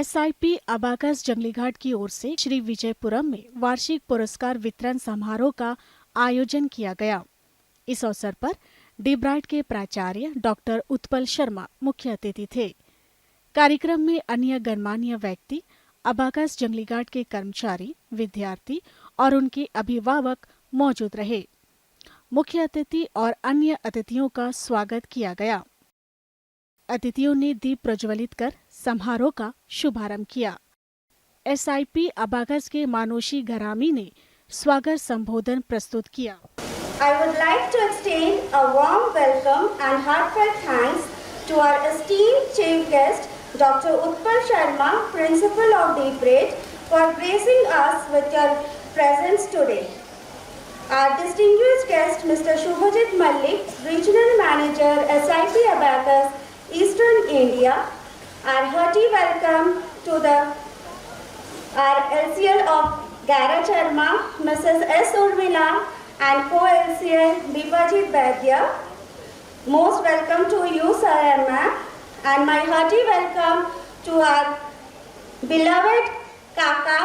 SIP abacus जंगलीघाट की ओर से श्री विजयपुरम में वार्षिक पुरस्कार वितरण समारोह का आयोजन किया गया। इस अवसर पर डीब्राइट के प्राचार्य डॉक्टर उत्पल शर्मा मुख्य अतिथि थे। कार्यक्रम में अन्य गणमान्य व्यक्ति, अबाकस जंगलीघाट के कर्मचारी, विद्यार्थी और उनके अभिभावक मौजूद रहे। मुख्य अतिथि और अन्य अतिथियों का स्वागत किया गया। अतिथियों ने दीप प्रज्वलित कर समारोह का शुभारंभ किया। एसआईपी अबाकस के मानुषी घरामी ने स्वागत संबोधन प्रस्तुत किया। I would like to extend a warm welcome and heartfelt thanks to our esteemed chief guest, Dr. Utpal Sharma, Principal of DBRAIT, for gracing us with your presence today. Our distinguished guest, Mr. Shubhajit Malik, Regional Manager, SIP Abacus, Eastern India. Our hearty welcome to our LCL of Gara Sharma, Mrs. S. Urmila, and co-LCL Bipajit Vaidya. Most welcome to you, sir and ma'am, and my hearty welcome to our beloved Kaka,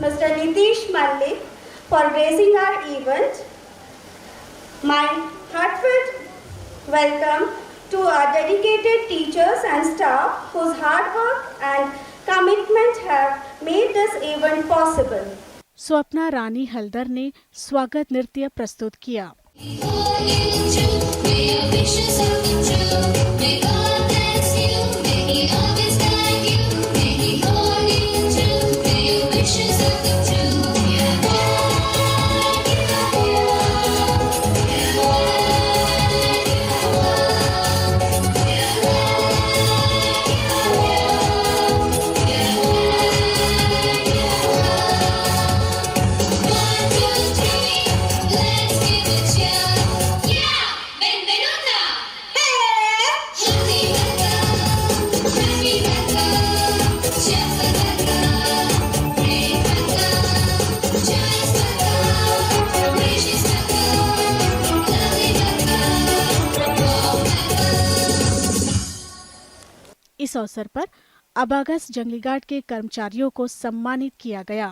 Mr. Nitish Malik, for gracing our event. My heartfelt welcome to our dedicated teachers and staff whose hard work and commitment have made this event possible. Swapna रानी हल्दर ने स्वागत नृत्य प्रस्तुत किया। इस अवसर पर abacus जंगलीघाट के कर्मचारियों को सम्मानित किया गया।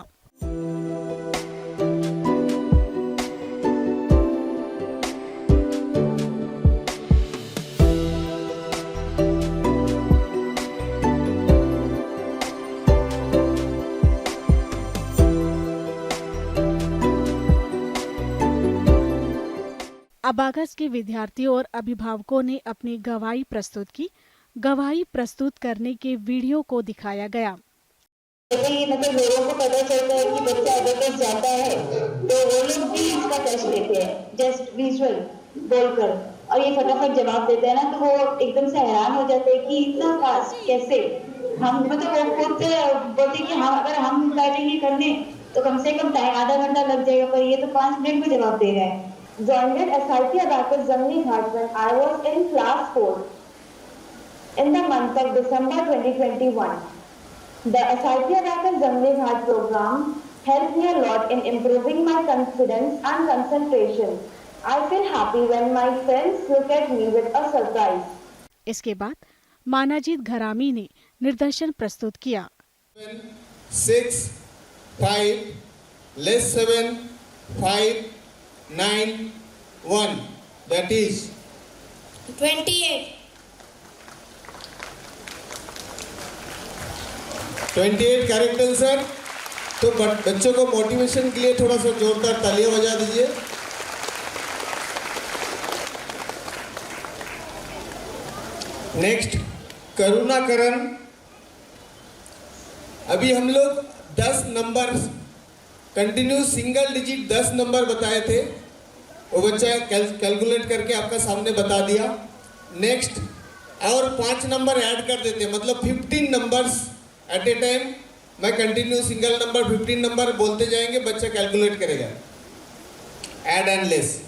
अबाकस के विद्यार्थियों और अभिभावकों ने अपनी गवाही प्रस्तुत की। गवाही प्रस्तुत करने के वीडियो को दिखाया गया। मतलब लोगों को पता चलता है कि बच्चा अबाकस जाता है तो वो लोग भी इसका टेस्ट लेते हैं, जस्ट विजुअल बोलकर, और ये फटाफट जवाब देते हैं ना, तो वो एकदम से हैरान हो जाते हैं कि इतना फास्ट कैसे। हम मतलब वो खुद बोलते कि हम अगर हम बैठेंगे करने तो कम से कम आधा घंटा लग जाएगा, पर ये तो 5 मिनट में जवाब दे रहे हैं। Joined SIP Abacus Janglighat when I was in class 4 in the month of December 2021. The SIP Abacus Janglighat program helped me a lot in improving my confidence and concentration. I feel happy when my friends look at me with a surprise. इसके बाद मानाजीत घरामी ने निर्देशन प्रस्तुत किया। 6 5 less 7 5 9 1, that is 28. 28 correct answer. तो बच्चों को motivation के लिए थोड़ा सा जोरदार तालियां बजा दीजिए। नेक्स्ट करुणाकरण। अभी हम लोग 10 number continue single digit 10 number बताए थे, वो बच्चा कैलकुलेट करके आपका सामने बता दिया। नेक्स्ट और 5 नंबर ऐड कर देते, मतलब 15 नंबर्स एट ए टाइम। मैं कंटिन्यू सिंगल नंबर 15 नंबर बोलते जाएंगे, बच्चा कैलकुलेट करेगा, add and less.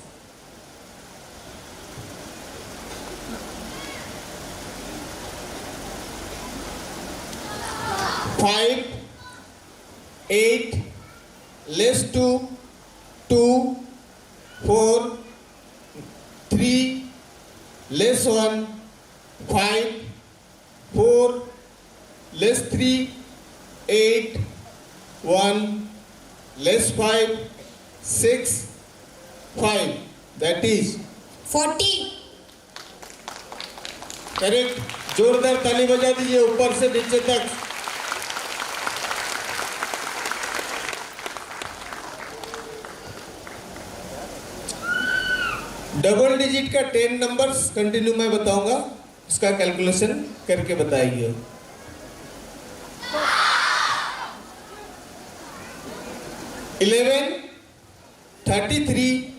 Five 8 less 2 2 4 3 less 1 5 4 less 3 8, 1, less 5, 6, 5. That is 40. Correct. जोरदार ताली बजा दीजिए ऊपर से नीचे तक. डबल डिजिट का 10 नंबर्स कंटिन्यू मैं बताऊंगा, उसका कैलकुलेशन करके बताइए. 11, 33,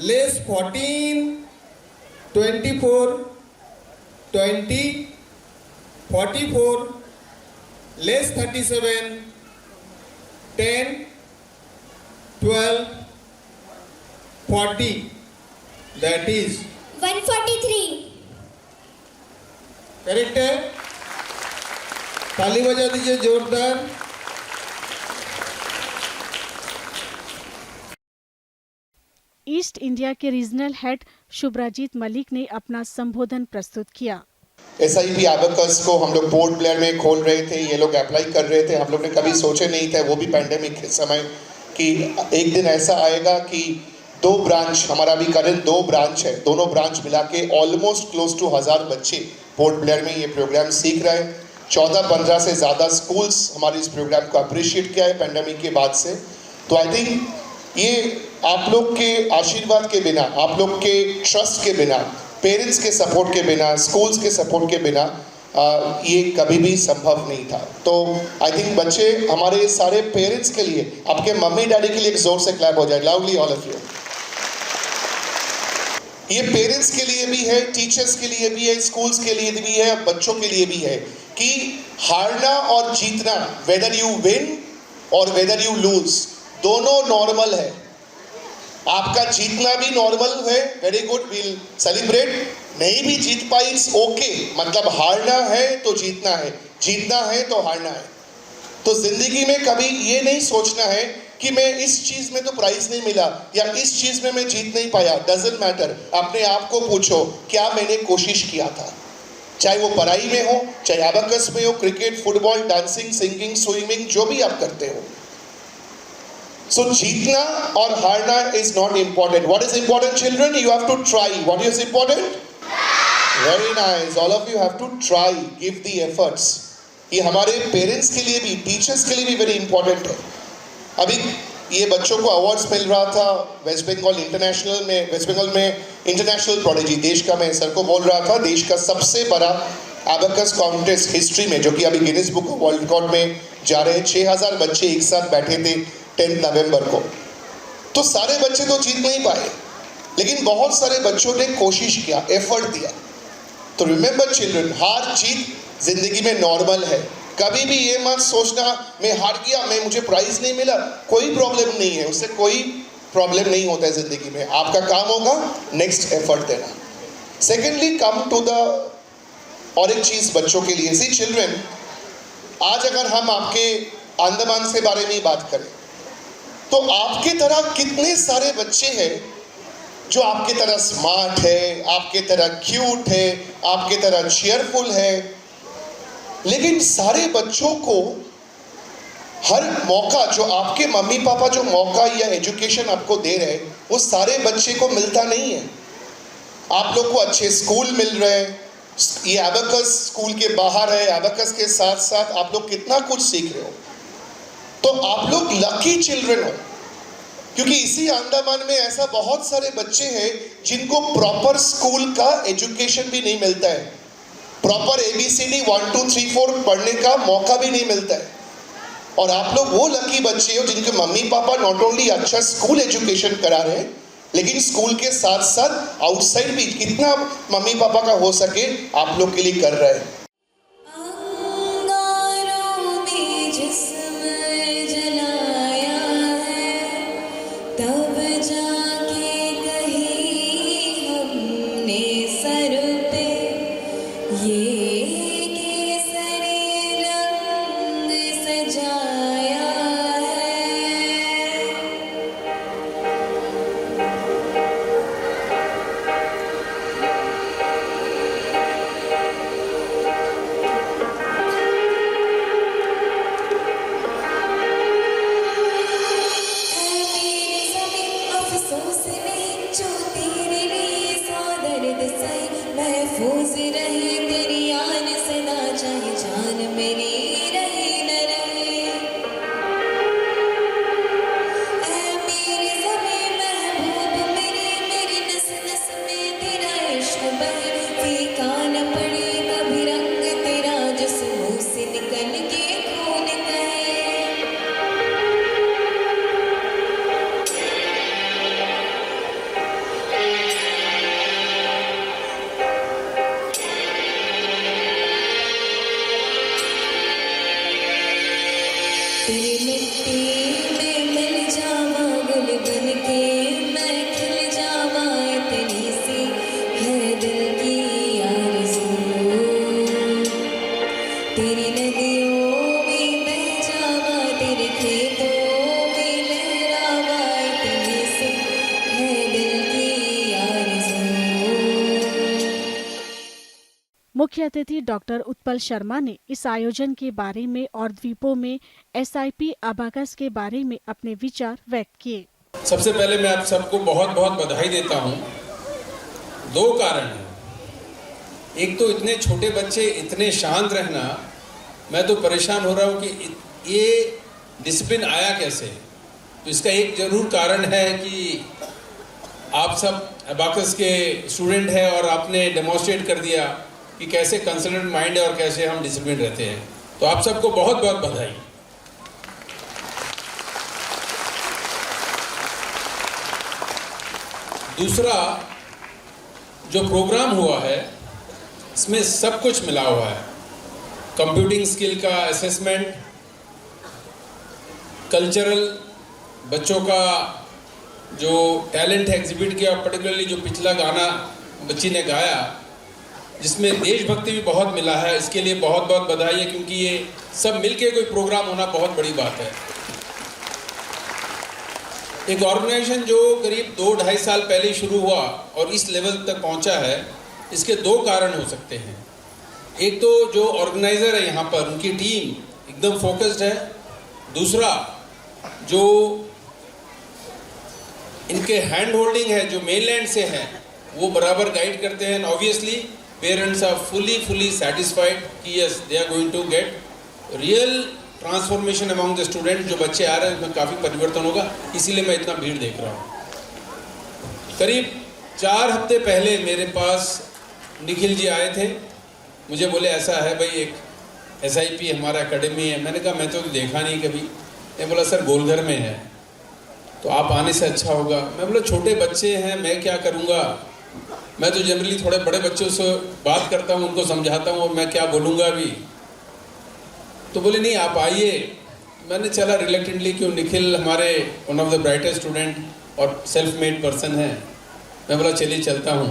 less 14, 24, 20, 44, less 37, 10, 12, 40. That is 143. Correct है. ताली बजा दीजिए जोरदार. ईस्ट इंडिया के रीजनल हेड शुभ्राजीत मलिक ने अपना संबोधन प्रस्तुत किया. SIP एबेकस को हम लोग पोर्ट ब्लेयर में खोल रहे थे, ये लोग अप्लाई कर रहे थे. हम लोग ने कभी सोचे नहीं था, वो भी पैंडेमिक के समय, कि एक दिन ऐसा आएगा कि 2 ब्रांच, हमारा भी करंट 2 ब्रांच है, दोनों ब्रांच मिला के ऑलमोस्ट क्लोज टू 1000 बच्चे पोर्ट ब्लेयर में ये प्रोग्राम सीख रहे हैं. 14-15 से ज़्यादा स्कूल्स हमारे इस प्रोग्राम को अप्रिशिएट किया है पैंडेमिक के बाद से. तो आई थिंक ये आप लोग के आशीर्वाद के बिना, आप लोग के ट्रस्ट के बिना, पेरेंट्स के सपोर्ट के बिना, स्कूल्स के सपोर्ट के बिना ये कभी भी संभव नहीं था. तो आई थिंक बच्चे, हमारे सारे पेरेंट्स के लिए, आपके मम्मी डैडी के लिए एक जोर से क्लैप हो जाए, लाउडली ऑल ऑफ यू. ये पेरेंट्स के लिए भी है, टीचर्स के लिए भी है, स्कूल्स के लिए भी है, बच्चों के लिए भी है कि हारना और जीतना, वेदर यू विन और वेदर यू लूज, दोनों नॉर्मल है. आपका जीतना भी नॉर्मल है, वेरी गुड, विल सेलिब्रेट. नहीं भी जीत पाई, इट्स ओके. मतलब हारना है तो जीतना है, जीतना है तो हारना है. तो जिंदगी में कभी ये नहीं सोचना है कि मैं इस चीज में तो प्राइज नहीं मिला या इस चीज में मैं जीत नहीं पाया. Doesn't matter. अपने आप को पूछो, क्या मैंने कोशिश किया था? चाहे वो पढ़ाई में हो, चाहे एबेकस में हो, cricket, football, dancing, singing, swimming, जो भी आप करते हो. सो जीतना और हारना is not important. What is important children? You have to try. What is important? Very nice. All of you have to try, give the efforts. ये हमारे पेरेंट्स के लिए भी, टीचर्स के लिए भी वेरी इंपॉर्टेंट है. अभी ये बच्चों को अवार्ड्स मिल रहा था वेस्ट बंगाल इंटरनेशनल में, वेस्ट बंगाल में इंटरनेशनल प्रोडिजी, देश का, मैं सर को बोल रहा था, देश का सबसे बड़ा एबेकस कॉन्टेस्ट हिस्ट्री में, जो कि अभी Guinness book of world record में जा रहे हैं. 6000 बच्चे एक साथ बैठे थे 10 नवंबर को. तो सारे बच्चे तो जीत नहीं पाए, लेकिन बहुत सारे बच्चों ने कोशिश किया, एफर्ट दिया. तो रिमेंबर चिल्ड्रन, हार जीत जिंदगी में नॉर्मल है. कभी भी ये मत सोचना मैं हार गया, मैं, मुझे प्राइज नहीं मिला. कोई प्रॉब्लम नहीं है, उससे कोई प्रॉब्लम नहीं होता है जिंदगी में. आपका काम होगा नेक्स्ट एफर्ट देना. सेकेंडली, कम टू द, और एक चीज बच्चों के लिए, सी चिल्ड्रन, आज अगर हम आपके अंडमान से बारे में बात करें तो आपके तरह कितने सारे बच्चे हैं जो आपके तरह स्मार्ट है, आपके तरह क्यूट है, आपके तरह चीयरफुल है. लेकिन सारे बच्चों को हर मौका, जो आपके मम्मी पापा जो मौका या एजुकेशन आपको दे रहे हैं, वो सारे बच्चे को मिलता नहीं है. आप लोग को अच्छे स्कूल मिल रहे हैं, ये एबेकस स्कूल के बाहर है, एबेकस के साथ साथ आप लोग कितना कुछ सीख रहे हो. तो आप लोग लकी चिल्ड्रन हो, क्योंकि इसी अंडमान में ऐसा बहुत सारे बच्चे हैं जिनको प्रॉपर स्कूल का एजुकेशन भी नहीं मिलता है, प्रॉपर ABCD 1 2 3 4 पढ़ने का मौका भी नहीं मिलता है. और आप लोग वो लकी बच्चे हो जिनके मम्मी पापा नॉट ओनली अच्छा स्कूल एजुकेशन करा रहे हैं, लेकिन स्कूल के साथ साथ आउटसाइड भी कितना मम्मी पापा का हो सके आप लोग के लिए कर रहे हैं. मुख्य अतिथि डॉक्टर उत्पल शर्मा ने इस आयोजन के बारे में और द्वीपों में SIP अबाकस के बारे में अपने विचार व्यक्त किए। सबसे पहले मैं आप सबको बहुत बहुत बधाई देता हूँ। 2 कारण हैं। एक तो इतने छोटे बच्चे इतने शांत रहना, मैं तो परेशान हो रहा हूँ कि ये डिसिप्लिन आया कैसे। तो इसका एक जरूर कारण है कि आप सब अबाकस के स्टूडेंट हैं और आपने डेमोन्स्ट्रेट कर दिया कि कैसे कंसल्टेंट माइंड है और कैसे हम डिसिप्लिन रहते हैं। तो आप सबको बहुत बहुत बधाई। दूसरा जो प्रोग्राम हुआ है इसमें सब कुछ मिला हुआ है। कंप्यूटिंग स्किल का असेसमेंट, कल्चरल, बच्चों का जो टैलेंट है एग्जिबिट किया, पर्टिकुलरली जो पिछला गाना बच्ची ने गाया जिसमें देशभक्ति भी बहुत मिला है, इसके लिए बहुत बहुत बधाई है, क्योंकि ये सब मिलके कोई प्रोग्राम होना बहुत बड़ी बात है। एक ऑर्गेनाइजेशन जो करीब 2-2.5 साल पहले शुरू हुआ और इस लेवल तक पहुंचा है, इसके 2 कारण हो सकते हैं। एक तो जो ऑर्गेनाइजर है यहाँ पर, उनकी टीम एकदम फोकस्ड है। दूसरा जो इनके हैंड होल्डिंग है, जो मेनलैंड से है, वो बराबर गाइड करते हैं। Obviously parents are fully satisfied कि yes they are going to get real transformation among the student. जो बच्चे आ रहे हैं उसमें काफ़ी परिवर्तन होगा, इसीलिए मैं इतना भीड़ देख रहा हूँ। करीब 4 हफ्ते पहले मेरे पास निखिल जी आए थे, मुझे बोले ऐसा है भाई एक SIP हमारा एकेडमी है। मैंने कहा मैं तो देखा नहीं कभी। मैं बोला सर गोलघर में है, तो आप आने से अच्छा होगा। मैं बोला छोटे बच्चे हैं, मैं क्या करूँगा, मैं तो जनरली थोड़े बड़े बच्चों से बात करता हूँ, उनको समझाता हूँ और मैं क्या बोलूँगा अभी। तो बोले नहीं आप आइए। मैंने चला रिलेक्टेंटली, क्यों निखिल हमारे one of the brightest student और सेल्फ मेड पर्सन है। मैं बोला चलिए चलता हूँ।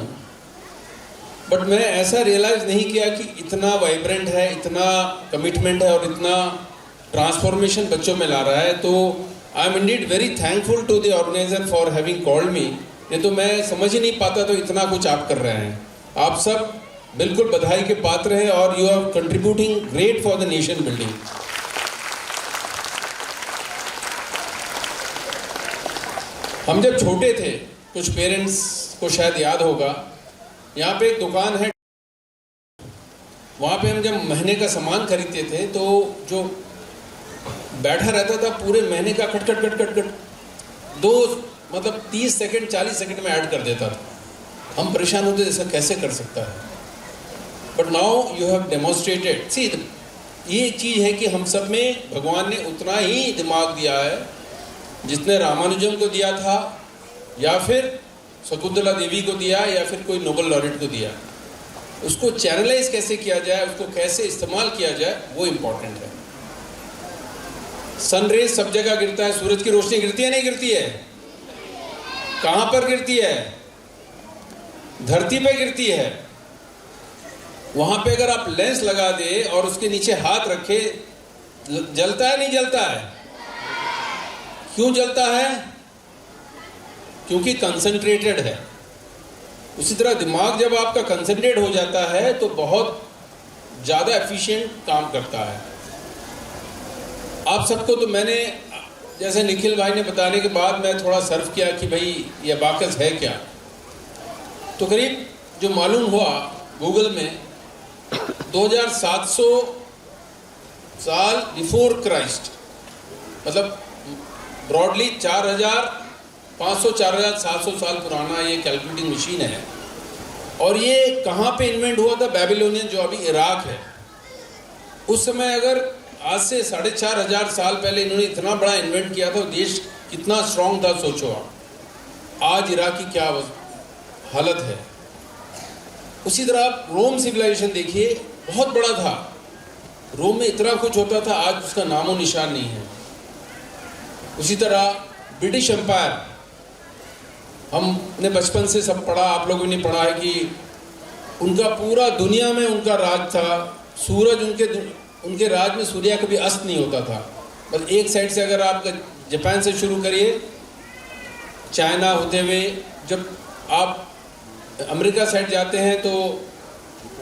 बट मैंने ऐसा रियलाइज़ नहीं किया कि इतना वाइब्रेंट है, इतना कमिटमेंट है और इतना ट्रांसफॉर्मेशन बच्चों में ला रहा है। तो I am indeed very thankful to the organiser for having called me. नहीं तो मैं समझ ही नहीं पाता तो इतना कुछ आप कर रहे हैं। आप सब बिल्कुल बधाई के पात्र हैं और you are contributing great for the nation building. हम जब छोटे थे, कुछ पेरेंट्स को शायद याद होगा, यहाँ पे एक दुकान है, वहाँ पे हम जब महीने का सामान खरीदते थे तो जो बैठा रहता था पूरे महीने का खट खट खट खट खट 2 मतलब 30 सेकंड 40 सेकंड में ऐड कर देता था। हम परेशान होते ऐसा कैसे कर सकता है। But now you have demonstrated. See ये एक चीज़ है कि हम सब में भगवान ने उतना ही दिमाग दिया है जितने रामानुजम को दिया था, या फिर शकुंतला देवी को दिया, या फिर कोई नोबेल लॉरेट को दिया। उसको चैनलाइज कैसे किया जाए, उसको कैसे इस्तेमाल किया जाए, वो इम्पोर्टेंट है। सनरेज सब जगह गिरता है, सूरज की रोशनी गिरती है नहीं गिरती है? कहाँ पर गिरती है? धरती पे गिरती है। वहां पे अगर आप लेंस लगा दे और उसके नीचे हाथ रखे, जलता है नहीं जलता है? क्यों जलता है? क्योंकि कंसंट्रेटेड है। उसी तरह दिमाग जब आपका कंसंट्रेट हो जाता है तो बहुत ज़्यादा एफिशिएंट काम करता है। आप सबको तो मैंने जैसे निखिल भाई ने बताने के बाद मैं थोड़ा सर्व किया कि भाई ये अबाकस है क्या। तो करीब जो मालूम हुआ गूगल में 2700 साल बिफोर क्राइस्ट, मतलब ब्रॉडली 4500-4700 साल पुराना ये कैलकुलेटिंग मशीन है। और ये कहाँ पे इन्वेंट हुआ था? बेबीलोनियन, जो अभी इराक है। उस समय अगर आज से 4500 साल पहले इन्होंने इतना बड़ा इन्वेंट किया था, देश कितना स्ट्रांग था सोचो आप। आज इराक की क्या हालत है। उसी तरह आप रोम सिविलाइजेशन देखिए, बहुत बड़ा था। रोम में इतना कुछ होता था, आज उसका नामो निशान नहीं है। उसी तरह ब्रिटिश एम्पायर, हमने बचपन से सब पढ़ा, आप लोगों ने पढ़ा है कि उनका पूरा दुनिया में उनका राज था। सूरज उनके राज में सूर्य कभी अस्त नहीं होता था। बस एक साइड से अगर आप जापान से शुरू करिए, चाइना होते हुए जब आप अमेरिका साइड जाते हैं तो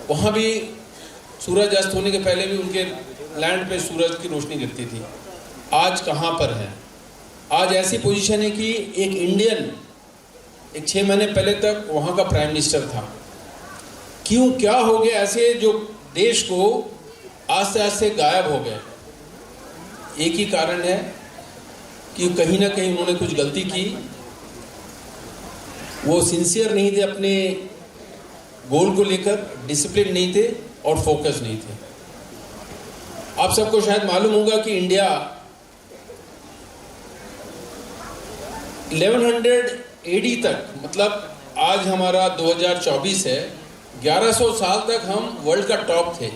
वहाँ भी सूरज अस्त होने के पहले भी उनके लैंड पे सूरज की रोशनी गिरती थी। आज कहाँ पर है? आज ऐसी पोजीशन है कि एक इंडियन एक 6 महीने पहले तक वहाँ का प्राइम मिनिस्टर था। क्यों, क्या हो गया ऐसे जो देश को आस्ते आस्ते गायब हो गए? एक ही कारण है कि कहीं ना कहीं उन्होंने कुछ गलती की, वो सिंसियर नहीं थे अपने गोल को लेकर, डिसिप्लिन नहीं थे और फोकस नहीं थे। आप सबको शायद मालूम होगा कि इंडिया 1100 AD तक, मतलब आज हमारा 2024 है, 1100 साल तक हम वर्ल्ड का टॉप थे।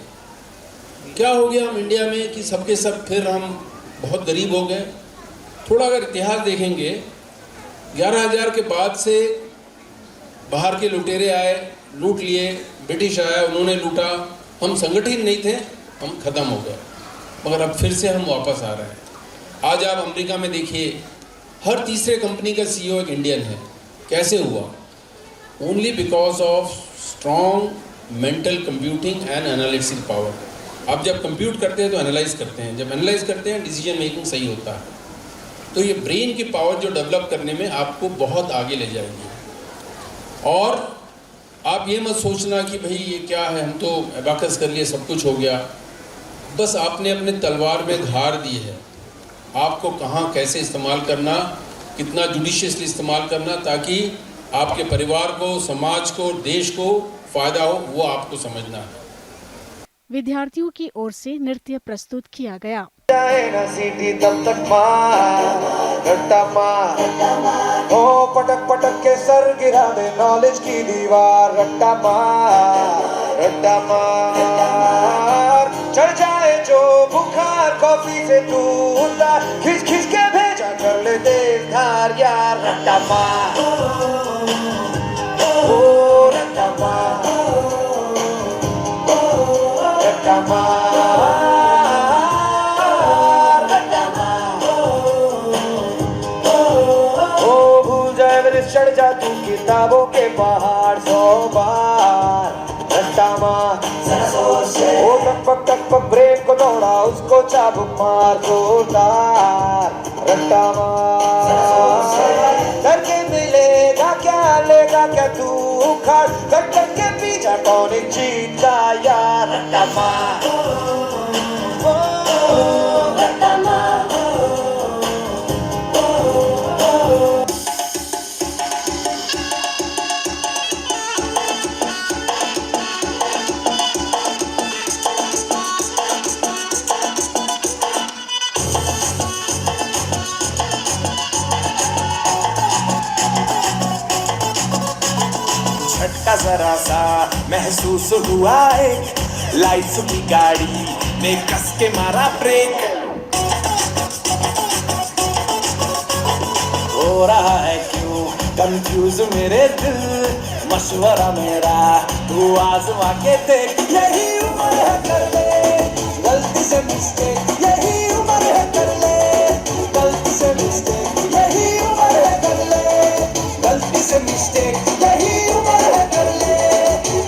क्या हो गया हम इंडिया में कि सबके सब फिर हम बहुत गरीब हो गए? थोड़ा अगर इतिहास देखेंगे, 11,000 के बाद से बाहर के लुटेरे आए, लूट लिए, ब्रिटिश आया, उन्होंने लूटा, हम संगठित नहीं थे, हम ख़त्म हो गए। मगर अब फिर से हम वापस आ रहे हैं। आज आप अमेरिका में देखिए, हर तीसरे कंपनी का CEO एक इंडियन है। कैसे हुआ? Only because of strong mental computing and analysis power. आप जब कंप्यूट करते हैं तो एनालाइज करते हैं, जब एनालाइज करते हैं डिसीजन मेकिंग सही होता है। तो ये ब्रेन की पावर जो डेवलप करने में आपको बहुत आगे ले जाएगी। और आप ये मत सोचना कि भाई ये क्या है, हम तो एबाकस कर लिए, सब कुछ हो गया। बस आपने अपने तलवार में धार दी है, आपको कहाँ कैसे इस्तेमाल करना, कितना जुडिशियसली इस्तेमाल करना, ताकि आपके परिवार को, समाज को, देश को फ़ायदा हो, वो आपको समझना है। विद्यार्थियों की ओर से नृत्य प्रस्तुत किया गया। सीटी तब तक मार रट्टा मार, ओ पटक पटक के सर गिरा दे नॉलेज की दीवार। रट्टा मार रट्टा मार, चढ़ जाए जो बुखार कॉफी से तू उतार, खिंच खिंच के भेजा कर ले देव धार यार। रट्टा मार ओ रट्टा मार रट्टा मार चढ़ जा तू किताबों के पहाड़ 100 बार। रट्टा मार ओ टक पक ब्रेक को दौड़ा, उसको चाबुक मार जोरदार। रट्टा मार करके मिलेगा क्या, लेगा क्या तू उखाड़, कट कट के पीछा कौन जीता यार। रट्टा मार रट्टा मार। झटका जरा सा महसूस हुआ, एक लाइट्स की गाड़ी ने कस के मारा ब्रेक। हो रहा है क्यों कंफ्यूज मेरे दिल, मशवरा मेरा तू आजमा के देख। यही उम्र है कर ले गलती से मिस्टेक, यही उम्र है कर ले गलती से मिस्टेक, यही उम्र है कर ले गलती से मिस्टेक, यही उम्र है कर ले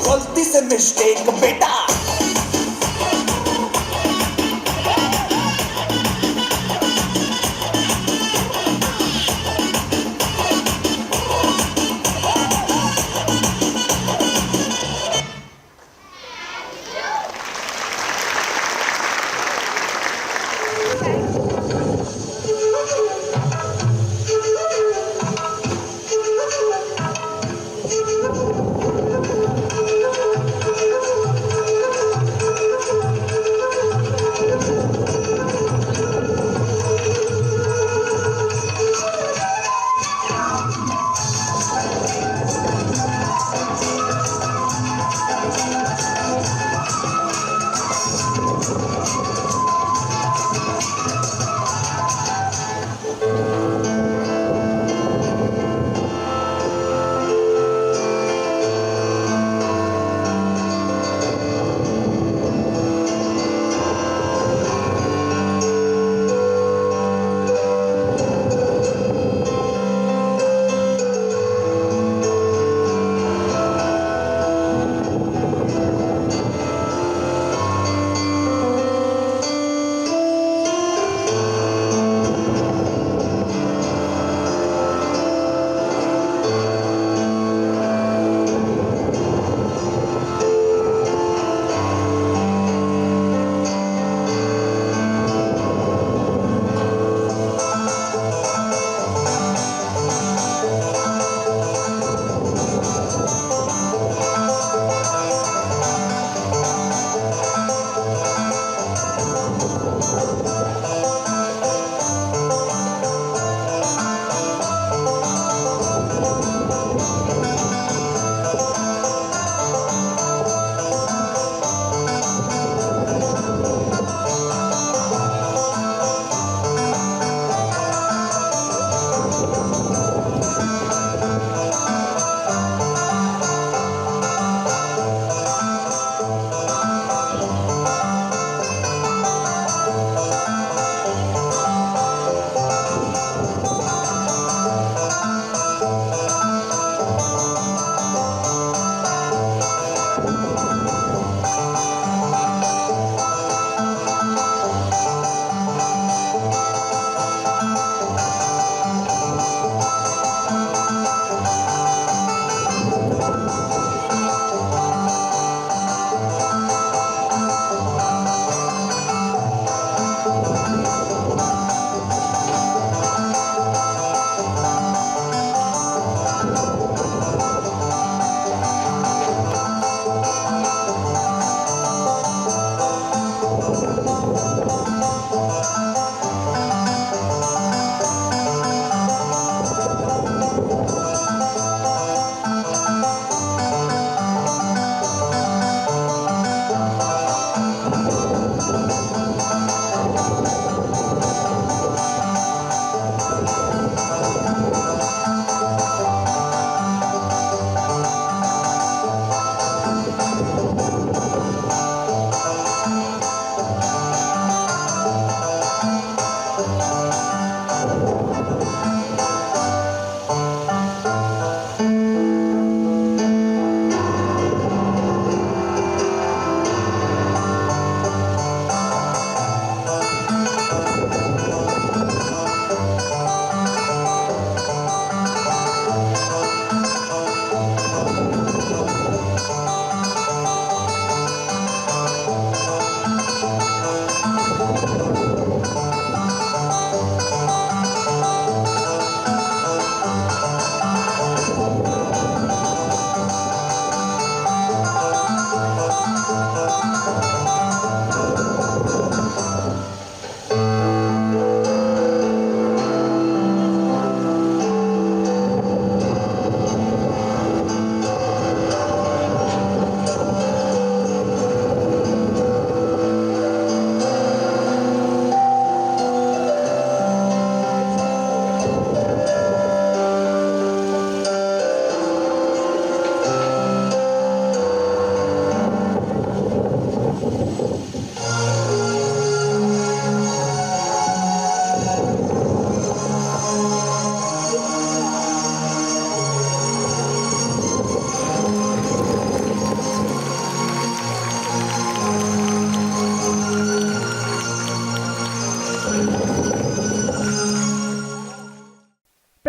गलती से मिस्टेक बेटा।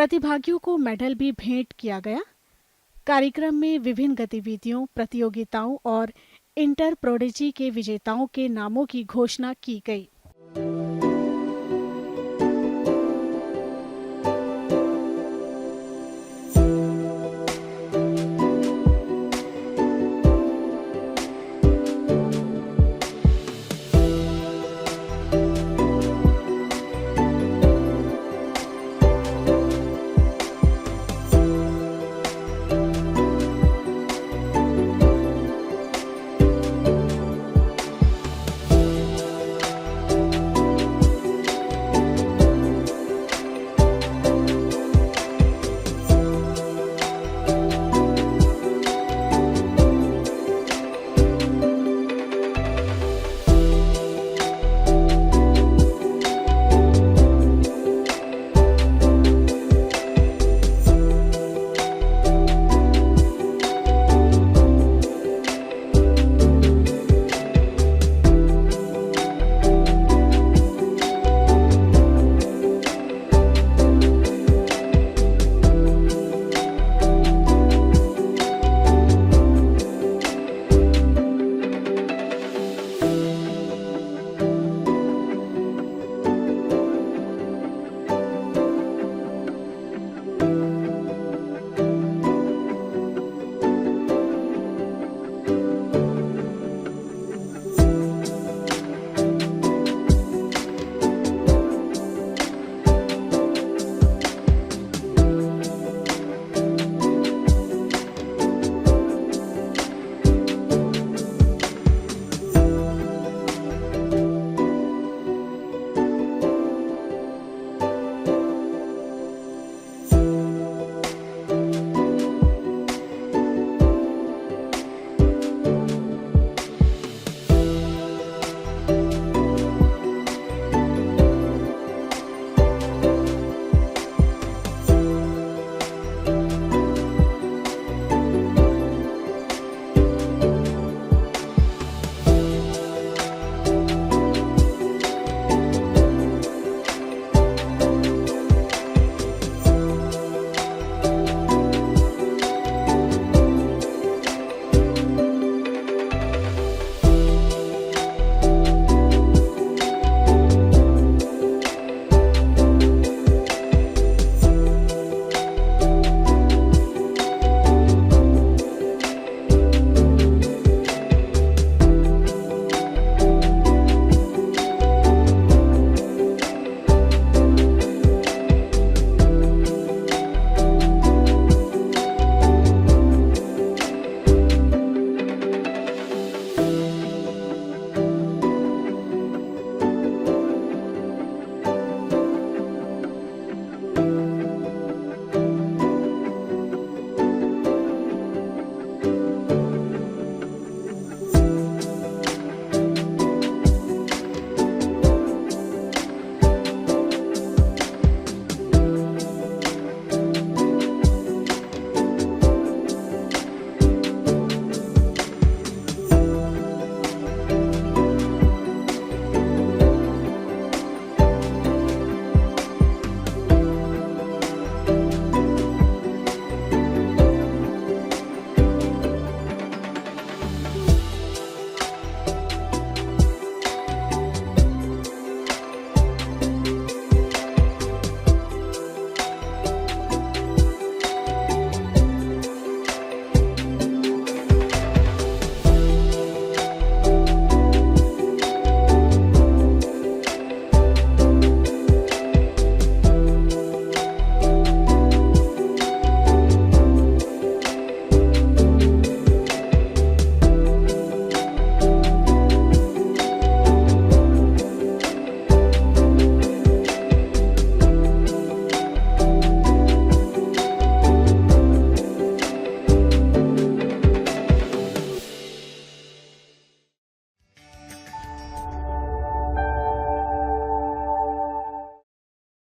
प्रतिभागियों को मेडल भी भेंट किया गया। कार्यक्रम में विभिन्न गतिविधियों, प्रतियोगिताओं और इंटर प्रोडिजी के विजेताओं के नामों की घोषणा की गई।